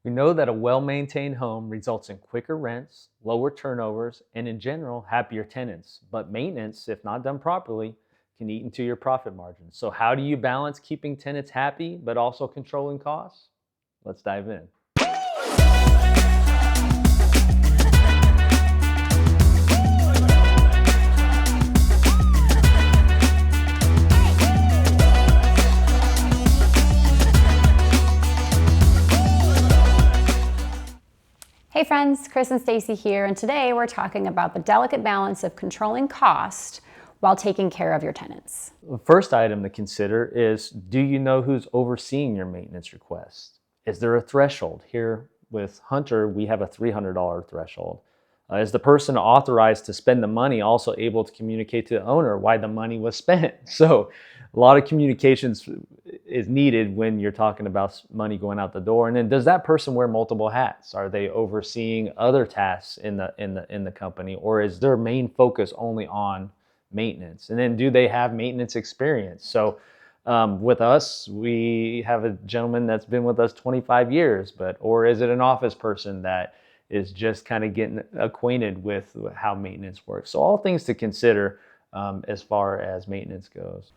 We know that a well-maintained home results in quicker rents, lower turnovers, and in general, happier tenants. But maintenance, if not done properly, can eat into your profit margins. So how do you balance keeping tenants happy but also controlling costs? Let's dive in. Hey friends, Chris and Stacy here, and today we're talking about the delicate balance of controlling cost while taking care of your tenants. The first item to consider is, do you know who's overseeing your maintenance requests? Is there a threshold? Here with Hunter, we have a $300 threshold. Is the person authorized to spend the money also able to communicate to the owner why the money was spent? So a lot of communications is needed when you're talking about money going out the door. And then does that person wear multiple hats? Are they overseeing other tasks in the company, or is their main focus only on maintenance? And then do they have maintenance experience? So with us, we have a gentleman that's been with us 25 years, or is it an office person that is just kind of getting acquainted with how maintenance works? So all things to consider as far as maintenance goes.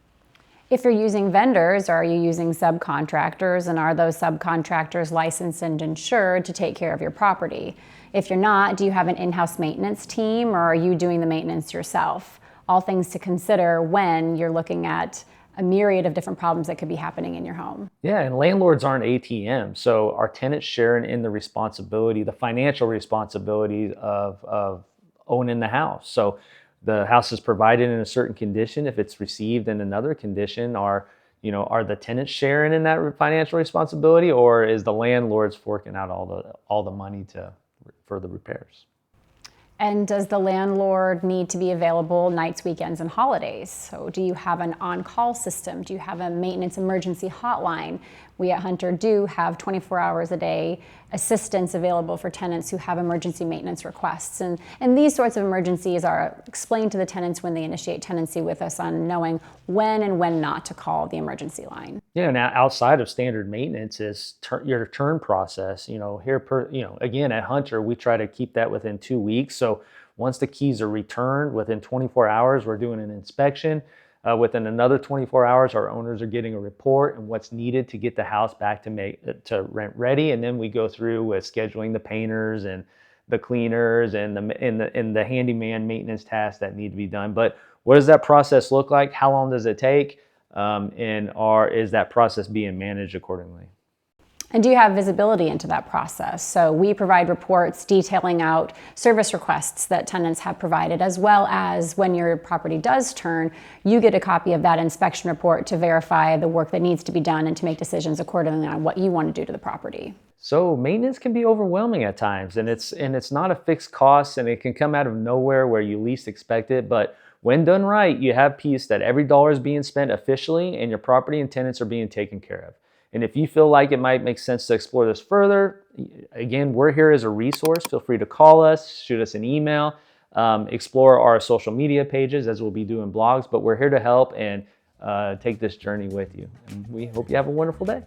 If you're using vendors, are you using subcontractors, and are those subcontractors licensed and insured to take care of your property? If you're not, do you have an in-house maintenance team, or are you doing the maintenance yourself? All things to consider when you're looking at a myriad of different problems that could be happening in your home. Yeah, and landlords aren't ATM, so our tenants share in the responsibility, the financial responsibility of owning the house. So the house is provided in a certain condition. If it's received in another condition, are the tenants sharing in that financial responsibility, or is the landlord's forking out all the money for the repairs? And does the landlord need to be available nights, weekends, and holidays? So do you have an on-call system? Do you have a maintenance emergency hotline? We at Hunter do have 24 hours a day assistance available for tenants who have emergency maintenance requests. And these sorts of emergencies are explained to the tenants when they initiate tenancy with us on knowing when and when not to call the emergency line. Yeah, now outside of standard maintenance is your turn process. Again, at Hunter, we try to keep that within 2 weeks. So once the keys are returned, within 24 hours, we're doing an inspection. Within another 24 hours, our owners are getting a report and what's needed to get the house back to rent ready. And then we go through with scheduling the painters and the cleaners and the handyman maintenance tasks that need to be done. But what does that process look like? How long does it take? Is that process being managed accordingly? And do you have visibility into that process? So we provide reports detailing out service requests that tenants have provided, as well as when your property does turn, you get a copy of that inspection report to verify the work that needs to be done and to make decisions accordingly on what you want to do to the property. So maintenance can be overwhelming at times, and it's not a fixed cost, and it can come out of nowhere where you least expect it. But when done right, you have peace that every dollar is being spent efficiently and your property and tenants are being taken care of. And if you feel like it might make sense to explore this further, again, we're here as a resource. Feel free to call us, shoot us an email, explore our social media pages as we'll be doing blogs. But we're here to help and take this journey with you. And we hope you have a wonderful day.